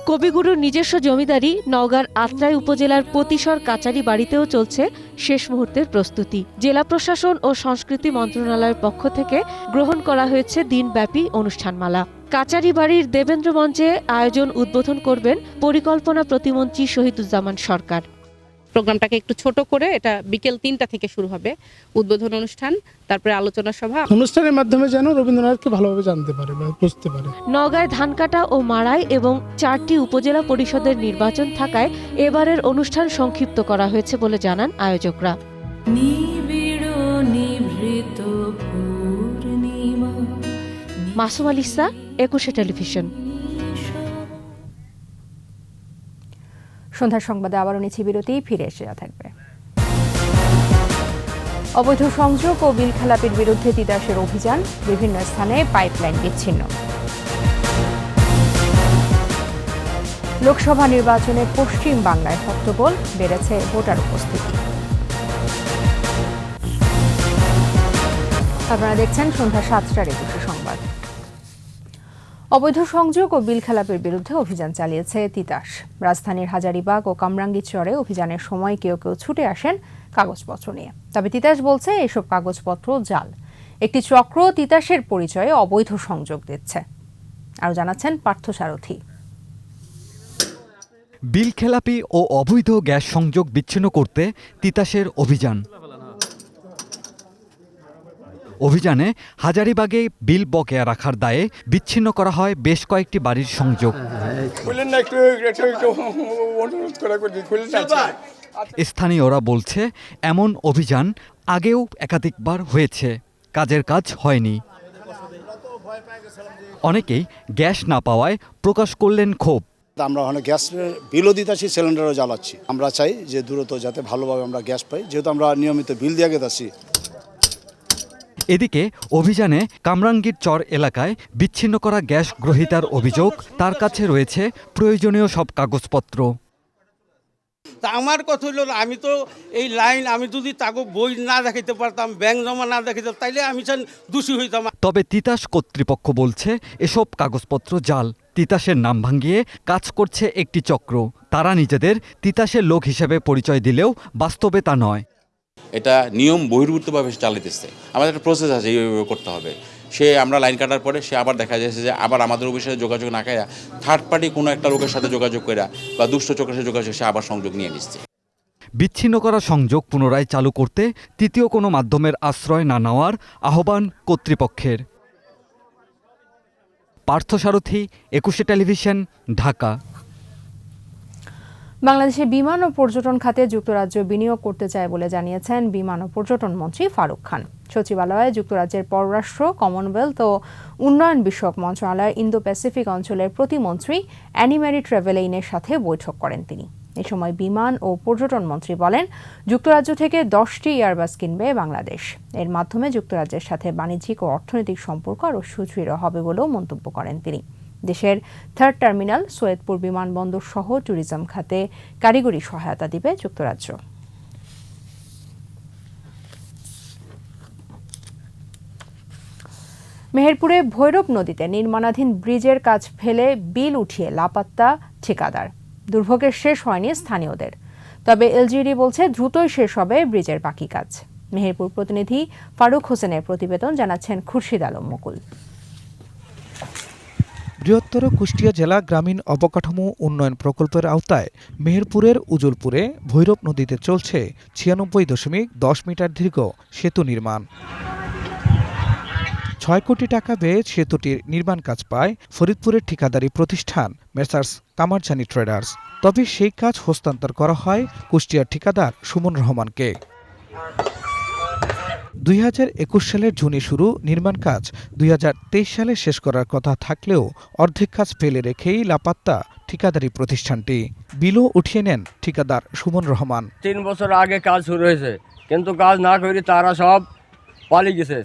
কবিগুরুর নিজস্ব জমিদারি নওগাঁর আত্রাই উপজেলার প্রতিসর কাচারি বাড়িতেও চলছে শেষ মুহূর্তের প্রস্তুতি। জেলা প্রশাসন ও সংস্কৃতি মন্ত্রণালয়ের পক্ষ থেকে গ্রহণ করা হয়েছে দিনব্যাপী অনুষ্ঠানমালা। কাচারি বাড়ির দেবেন্দ্র মঞ্চে আয়োজন উদ্বোধন করবেন পরিকল্পনা প্রতিমন্ত্রী শহীদুজ্জামান সরকার। প্রোগ্রামটাকে একটু ছোট করে এটা বিকেল 3টা থেকে শুরু হবে উদ্বোধন অনুষ্ঠান, তারপরে আলোচনা সভা। অনুষ্ঠানের মাধ্যমে যেন রবীন্দ্রনাথকে ভালোভাবে জানতে পারে বা বুঝতে পারে। নওগাঁয় ধান কাটা ও মাড়াই এবং 4টি উপজেলা পরিষদের নির্বাচন থাকায় এবারের অনুষ্ঠান সংক্ষিপ্ত করা হয়েছে বলে জানান আয়োজকরা। মাসুম আলিসা, 21 টেলিভিশন। সন্ধ্যার সংবাদে আবারও নিচ্ছি বিরতি, ফিরে এসে থাকবে। অবৈধ সংযোগ ও বিল খেলাপির বিরুদ্ধে তিতাসের অভিযান, বিভিন্ন স্থানে পাইপলাইন বিচ্ছিন্ন। লোকসভা নির্বাচনে পশ্চিম বাংলায় হট্টগোল, বেড়েছে ভোটার উপস্থিতি। আপনারা দেখছেন সন্ধ্যা 7টার 21 সংবাদ। অবৈধ সংযোগ ও বিল খেলাপের বিরুদ্ধে অভিযান চালিয়েছে তিতাস। রাজধানীর হাজারীবাগ ও কামরাঙ্গীরচরে অভিযানের সময় কেউ কেউ ছুটে আসেন কাগজপত্র নিয়ে। তবে তিতাস বলছে এসব কাগজপত্র জাল। একটি চক্র তিতাসের পরিচয়ে অবৈধ সংযোগ দিচ্ছে। আরও জানাচ্ছেন পার্থসারথী। বিল খেলাপি ও অবৈধ গ্যাস সংযোগ বিচ্ছিন্ন করতে তিতাসের অভিযান। অভিযানে হাজারীবাগে বিল বকেয়া রাখার দায়ে বিচ্ছিন্ন করা হয় বেশ কয়েকটি বাড়ির সংযোগ। স্থানীয়রা বলছে এমন অভিযান আগেও একাধিকবার হয়েছে, কাজের কাজ হয়নি। অনেকেই গ্যাস না পাওয়ায় প্রকাশ করলেন ক্ষোভ। আমরা ওখানে গ্যাস বিলও দিতেছি, সিলিন্ডারও জ্বালাচ্ছি। আমরা চাই যে দ্রুত যাতে ভালোভাবে আমরা গ্যাস পাই, যেহেতু আমরা নিয়মিত বিল দিয়ে গেছি। এদিকে অভিযানে কামরাঙ্গীরচর এলাকায় বিচ্ছিন্ন করা গ্যাস গ্রহীতার অভিযোগ, তার কাছে রয়েছে প্রয়োজনীয় সব কাগজপত্র। তা আমার কথা হলো, আমি তো এই লাইন আমি যদি তাকে বই না দেখাইতে পারতাম, ব্যাংক জমা না দেখাইতে, তাইলে আমি দোষী হইতাম। তবে তিতাস কর্তৃপক্ষ বলছে এসব কাগজপত্র জাল। তিতাসের নাম ভাঙিয়ে কাজ করছে একটি চক্র। তারা নিজেদের তিতাসের লোক হিসেবে পরিচয় দিলেও বাস্তবে তা নয়। এটা নিয়ম বহির্ভূতভাবে চালিতেছে। আমাদের একটা প্রসেস আছে, এইভাবে করতে হবে। সে আমরা লাইন কাটার পরে সে আবার দেখা যাচ্ছে যে আবার আমাদের অফিসের সাথে যোগাযোগ না খায়া থার্ড পার্টি কোনো একটা লোকের সাথে যোগাযোগ করে বা দুষ্ট চক্রের সাথে যোগাযোগ, সে আবার সংযোগ নিয়ে নিচ্ছে। বিচ্ছিন্ন করা সংযোগ পুনরায় চালু করতে তৃতীয় কোনো মাধ্যমের আশ্রয় না নেওয়ার আহ্বান কর্তৃপক্ষের। পার্থসারথী, 21 টেলিভিশন, ঢাকা। বাংলাদেশে বিমান ও পর্যটন খাতে যুক্তরাজ্য বিনিয়োগ করতে চায় বলে জানিয়েছেন বিমান ও পর্যটন মন্ত্রী ফারুক খান। সচিবালয়ে যুক্তরাজ্যের পররাষ্ট্র, কমনওয়েলথ ও উন্নয়ন বিষয়ক মন্ত্রণালয়ের ইন্দো প্যাসিফিক অঞ্চলের প্রতিমন্ত্রী অ্যানিম্যারি ট্রেভেলেইনের সাথে বৈঠক করেন তিনি। এ সময় বিমান ও পর্যটন মন্ত্রী বলেন, যুক্তরাজ্য থেকে 10টি এয়ারবাস কিনবে বাংলাদেশ। এর মাধ্যমে যুক্তরাজ্যের সাথে বাণিজ্যিক ও অর্থনৈতিক সম্পর্ক আরও সুদৃঢ় হবে বলেও মন্তব্য করেন তিনি। দেশের 3rd টার্মিনাল, সৈয়দপুর বিমানবন্দর সহ ট্যুরিজম খাতে কারিগরি সহায়তা দিবে যুক্তরাজ্য। মেহেরপুরে ভৈরব নদীতে নির্মাণাধীন ব্রিজের কাজ ফেলে বিল উঠিয়ে লাপাত্তা ঠিকাদার। দুর্ভোগের শেষ হয়নি স্থানীয়দের। তবে এলজিইডি বলছে দ্রুতই শেষ হবে ব্রিজের বাকি কাজ। মেহেরপুর প্রতিনিধি ফারুক হোসেনের প্রতিবেদন, জানাচ্ছেন খুরশিদ আলম মুকুল। বৃহত্তর কুষ্টিয়া জেলা গ্রামীণ অবকাঠামো উন্নয়ন প্রকল্পের আওতায় মেহেরপুরের উজলপুরে ভৈরব নদীতে চলছে 96.10 মিটার দীর্ঘ সেতু নির্মাণ। 6 কোটি টাকা ব্যয়ে সেতুটির নির্মাণ কাজ পায় ফরিদপুরের ঠিকাদারি প্রতিষ্ঠান মেসার্স কামারজানি ট্রেডার্স। তবে সেই কাজ হস্তান্তর করা হয় কুষ্টিয়ার ঠিকাদার সুমন রহমানকে। 2021 সালের জুনে শুরু নির্মাণ কাজ 2023 সালে শেষ করার কথা থাকলেও অর্ধেক কাজ ফেলে রেখেই লাপাত্তা ঠিকাদারি প্রতিষ্ঠানটি। বিলও উঠিয়ে নেন ঠিকাদার সুমন রহমান। 3 বছর আগে কাজ শুরু হয়েছে, কিন্তু কাজ না করে তারা সব পালিয়ে গেছে।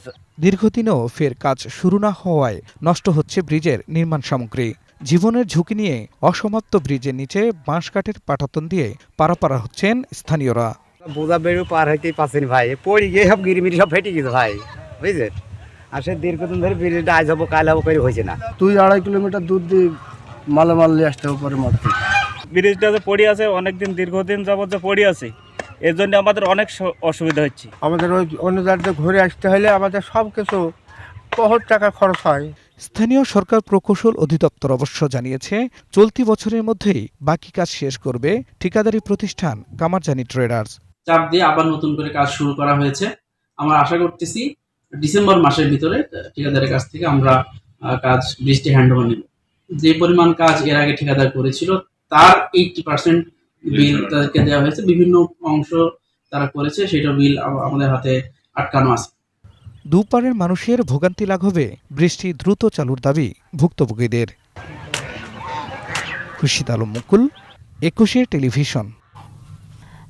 দীর্ঘদিনেও ফের কাজ শুরু না হওয়ায় নষ্ট হচ্ছে ব্রিজের নির্মাণ সামগ্রী। জীবনের ঝুঁকি নিয়ে অসমাপ্ত ব্রিজের নিচে বাঁশকাঠের পাটাতন দিয়ে পারাপার হচ্ছেন স্থানীয়রা। বোঝা বেরো পার হইতেই পাচ্ছেন ভাই, পড়ে গিয়ে সব গিরিমিরি সব ফেটে গেছে ভাই, বুঝলেন। আর সে দীর্ঘদিন ধরে ব্রিজটা আজ হবো কাল হবো করে হয়েছে না। 2-2.5 কিলোমিটার দূর দিয়ে মালামাল নিয়ে আসতে হবে পরে মাত্র। ব্রিজটা যে পড়ে আছে অনেকদিন, দীর্ঘদিন যাবত যে পড়ে আছে, এর জন্য আমাদের অনেক অসুবিধা হচ্ছে। আমাদের ওই অন্য জায়গাতে ঘুরে আসতে হলে আমাদের সব কিছু বহুত টাকা খরচ হয়। স্থানীয় সরকার প্রকৌশল অধিদপ্তর অবশ্য জানিয়েছে চলতি বছরের মধ্যেই বাকি কাজ শেষ করবে ঠিকাদারি প্রতিষ্ঠান কামারজানি ট্রেডার্স। চাপ দিয়ে আবার নতুন করে কাজ শুরু করা হয়েছে। আমরা আশা করতেছি ডিসেম্বর মাসের ভিতরে ঠিকাদারের কাছ থেকে আমরা কাজ ব্রিজটি হ্যান্ড ওভার নেব। যে পরিমাণ কাজ এর আগে ঠিকাদার করেছিল তার 80% বিল তাদেরকে দেওয়া হয়েছে। বিভিন্ন অংশ তারা করেছে, সেটা বিল আমাদের হাতে আটকানো আছে। দুপারের মানুষের ভোগান্তি লাঘবে বৃষ্টি দ্রুত চালুর দাবি ভুক্তভোগীদের। খুরশিদ আলম মুকুল, 21 টেলিভিশন।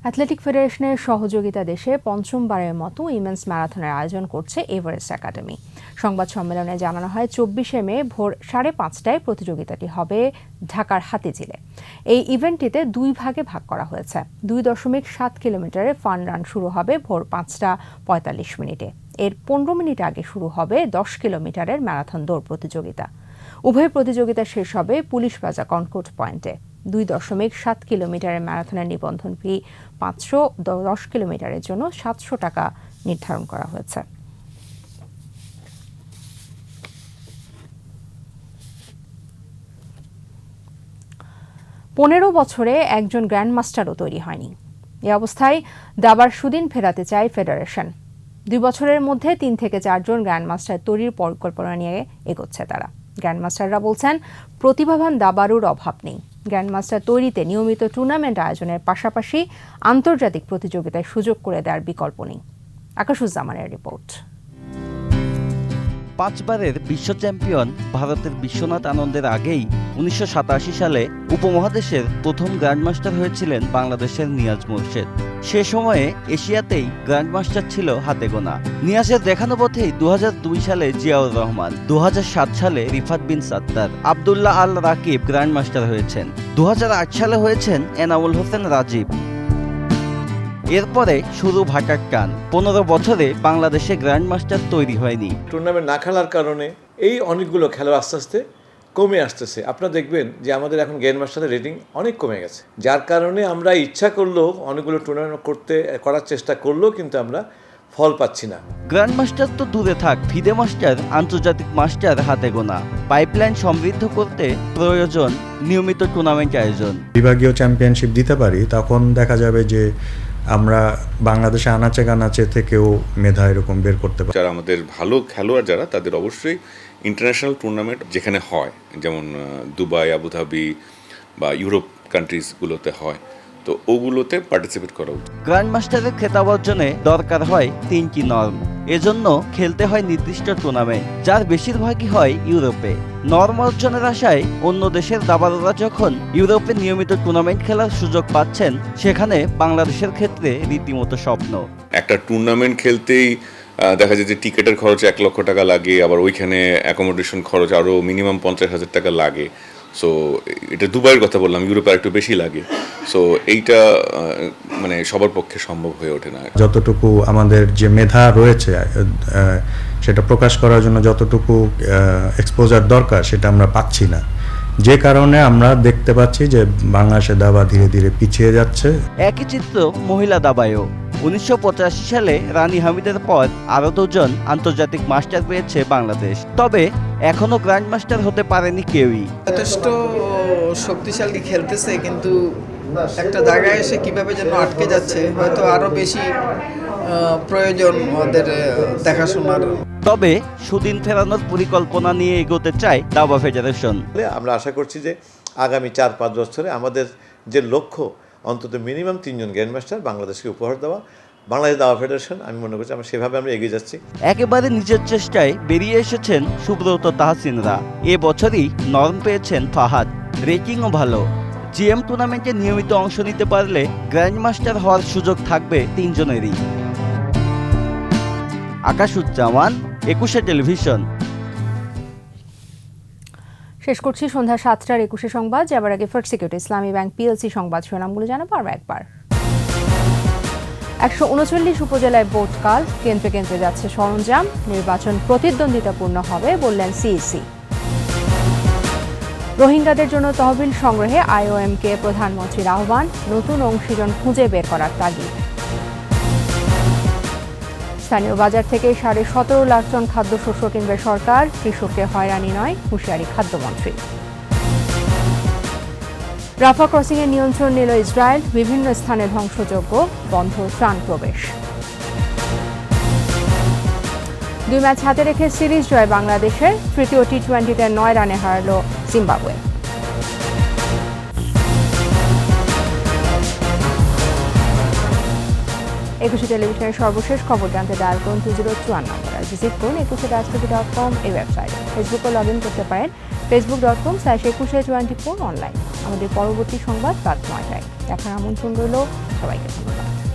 অ্যাথলেটিক ফেডারেশনের সহযোগিতা দেশে পঞ্চমবারের মতো উইমেন্স ম্যারাথনের আয়োজন করছে এভারেস্ট একাডেমি। সংবাদ সম্মেলনে জানানো হয় 24শে মে ভোর 5:30টায় প্রতিযোগিতাটি হবে ঢাকার হাতিঝিলে। এই ইভেন্টটিতে 2 ভাগে ভাগ করা হয়েছে। 2.7 কিলোমিটারের ফান রান শুরু হবে ভোর 5:45 এর 15 মিনিট আগে শুরু হবে 10 কিলোমিটারের ম্যারাথন দৌড় প্রতিযোগিতা। উভয় প্রতিযোগিতা শেষ হবে পুলিশ প্লাজা কনকোর্ট পয়েন্টে। 2.7 কিলোমিটারের ম্যারাথনের নিবন্ধন ফি 500, 10 কিলোমিটারের জন্য 700 টাকা নির্ধারণ করা হয়েছে। পনেরো বছরে একজন গ্র্যান্ডমাস্টারও তৈরি হয়নি। এ অবস্থায় দাবার সুদিন ফেরাতে চায় ফেডারেশন। 2 বছরের মধ্যে 3 থেকে 4 জন গ্র্যান্ডমাস্টার তৈরির পরিকল্পনা নিয়ে এগোচ্ছে তারা। গ্র্যান্ডমাস্টাররা বলছেন প্রতিভাবান দাবারুর অভাব নেই। গ্র্যান্ডমাস্টার তৈরিতে নিয়মিত টুর্নামেন্ট আয়োজনের পাশাপাশি আন্তর্জাতিক প্রতিযোগিতায় সুযোগ করে দেওয়ার বিকল্প নেই। আকাশুজ্জামানের রিপোর্ট। 5 বারের বিশ্ব চ্যাম্পিয়ন ভারতের বিশ্বনাথ আনন্দের আগেই 1987 সালে উপমহাদেশের প্রথম গ্র্যান্ডমাস্টার হয়েছিলেন বাংলাদেশের নিয়াজ মোরশেদ। সে সময়ে এশিয়াতেই গ্র্যান্ডমাস্টার ছিল হাতে গোনা। নিয়াজের দেখানো পথেই 2002 সালে জিয়াউর রহমান, 2007 সালে রিফাত বিন সাত্তার, আব্দুল্লাহ আল রাকিব গ্র্যান্ডমাস্টার হয়েছেন। 2008 সালে হয়েছেন এনামুল হোসেন রাজীব। এরপরে শুরু ভাটার টান। 15 বছরে বাংলাদেশে গ্র্যান্ডমাস্টার তৈরি হয়নি। টুর্নামেন্ট না খেলার কারণে এই অনেকগুলো খেলোয়াড় আস্তে আস্তে কমে আসতেছে। আপনারা দেখবেন যে আমাদের এখন গ্র্যান্ডমাস্টারের রেটিং অনেক কমে গেছে, যার কারণে আমরা ইচ্ছা করলেও অনেকগুলো টুর্নামেন্ট করার চেষ্টা করলেও কিন্তু আমরা ফল পাচ্ছি না। গ্র্যান্ডমাস্টার তো দূরে থাক, ফিদে মাস্টার, আন্তর্জাতিক মাস্টার হাতে গোনা। পাইপলাইন সমৃদ্ধ করতে প্রয়োজন নিয়মিত টুর্নামেন্ট আয়োজন। বিভাগীয় চ্যাম্পিয়নশিপ দিতে পারি, তখন দেখা যাবে যে আমরা বাংলাদেশে আনাচে কানাচে থেকেও মেধা এরকম বের করতে পারি। যারা আমাদের ভালো খেলোয়াড় যারা, তাদের অবশ্যই ইন্টারন্যাশনাল টুর্নামেন্ট যেখানে হয়, যেমন দুবাই, আবুধাবি বা ইউরোপ কান্ট্রিজগুলোতে হয়, তো ওগুলোতে পার্টিসিপেট করা উচিত। গ্র্যান্ডমাস্টারের খেতাব অর্জনে দরকার হয় 3টি নর্ম। এজন্য খেলতে হয় নির্দিষ্ট টুর্নামেন্ট, যার বেশিরভাগই হয় ইউরোপে। নর্ম অর্জনের আশায় অন্য দেশের দাবারুরা যখন ইউরোপে নিয়মিত টুর্নামেন্ট খেলার সুযোগ পাচ্ছেন, সেখানে বাংলাদেশের ক্ষেত্রে রীতিমতো স্বপ্ন। একটা টুর্নামেন্ট খেলতেই দেখা যায় যে টিকিটের খরচ 1 লক্ষ টাকা লাগে, আবার ওইখানে অ্যাকোমোডেশন খরচ আরও মিনিমাম 50,000 টাকা লাগে। সো এটা দুবাইয়ের কথা বললাম, ইউরোপে একটু বেশি লাগে। সো এইটা মানে সবার পক্ষে সম্ভব হয়ে ওঠে না। যতটুকু আমাদের যে মেধা রয়েছে সেটা প্রকাশ করার জন্য যতটুকু এক্সপোজার দরকার সেটা আমরা পাচ্ছি না, যে কারণে আমরা দেখতে পাচ্ছি যে বাংলাদেশের দাবা ধীরে ধীরে পিছিয়ে যাচ্ছে। একই চিত্র মহিলা দাবায়ও। 1985 সালে রানী হামিদের পর আরও 2 জন আন্তর্জাতিক মাস্টার পেয়েছে বাংলাদেশ, তবে এখনো গ্র্যান্ডমাস্টার হতে পারেনি কেউই। যথেষ্ট শক্তিশালী খেলতেছে, কিন্তু একটা জায়গায় এসে কিভাবে যেন আটকে যাচ্ছে। হয়তো আরো বেশি প্রয়োজন ওদের দেখাশোনার। তবে সুদিন ফেরানোর পরিকল্পনা নিয়ে এগোতে চায় দাবা ফেডারেশন। আমরা আশা করছি যে আগামী 4-5 বছরে আমাদের যে লক্ষ্য, অন্তত মিনিমাম 3 জন গ্র্যান্ডমাস্টার বাংলাদেশকে উপহার দেওয়া। বাংলাদেশ দাবা ফেডারেশন, আমি মনে করছি আমরা সেভাবে এগিয়ে যাচ্ছি। একেবারে নিজের চেষ্টায় বেরিয়ে এসেছেন সুব্রত তাহসিনরা। এবছরই নর্ম পেয়েছেন ফাহাদ। রেটিংও ভালো। জিএম টুর্নামেন্টে নিয়মিত অংশ নিতে পারলে গ্র্যান্ডমাস্টার হওয়ার সুযোগ থাকবে 3 জনেরই। আকাশুজ্জামান, 21 টেলিভিশন। শেষ করছি সন্ধ্যা 7টার 21 সংবাদ। যাবার আগে ফার্স্ট সিকিউরিটি ইসলামী ব্যাংক পিএলসি সংবাদ শিরোনামগুলো জানাবো আরও একবার। 139 উপজেলায় ভোট কাল, কেন্দ্রে কেন্দ্রে যাচ্ছে সরঞ্জাম। নির্বাচন প্রতিদ্বন্দ্বিতাপূর্ণ হবে বললেন সিইসি। রোহিঙ্গাদের জন্য তহবিল সংগ্রহে আইওএমকে প্রধানমন্ত্রীর আহ্বান, নতুন অংশীজন খুঁজে বের করার তাগিদ। স্থানীয় বাজার থেকে 17.5 লাখ টন খাদ্যশস্য কিনবে সরকার, কৃষককে হয়রানি নয়, হুঁশিয়ারি খাদ্যমন্ত্রী। রাফা ক্রসিংয়ে নিয়ন্ত্রণ নিল ইসরায়েল, বিভিন্ন স্থানে ধ্বংসযজ্ঞ, বন্ধ ত্রাণ প্রবেশ। 2 ম্যাচ হাতে রেখে সিরিজ জয় বাংলাদেশের, তৃতীয় টি20তে 9 রানে হারাল জিম্বাবুয়ে। একুশে টেলিভিশনের সর্বশেষ খবর জানতে ডায়াল করুন 2054 নম্বর, আর ভিজিট করুন 21.com এই ওয়েবসাইটে। ফেসবুকে লগ ইন করতে পারেন facebook.com/2124 অনলাইন। আমাদের পরবর্তী সংবাদ রাত ৯টায় দেখার আমন্ত্রণ রইল। সবাইকে ধন্যবাদ।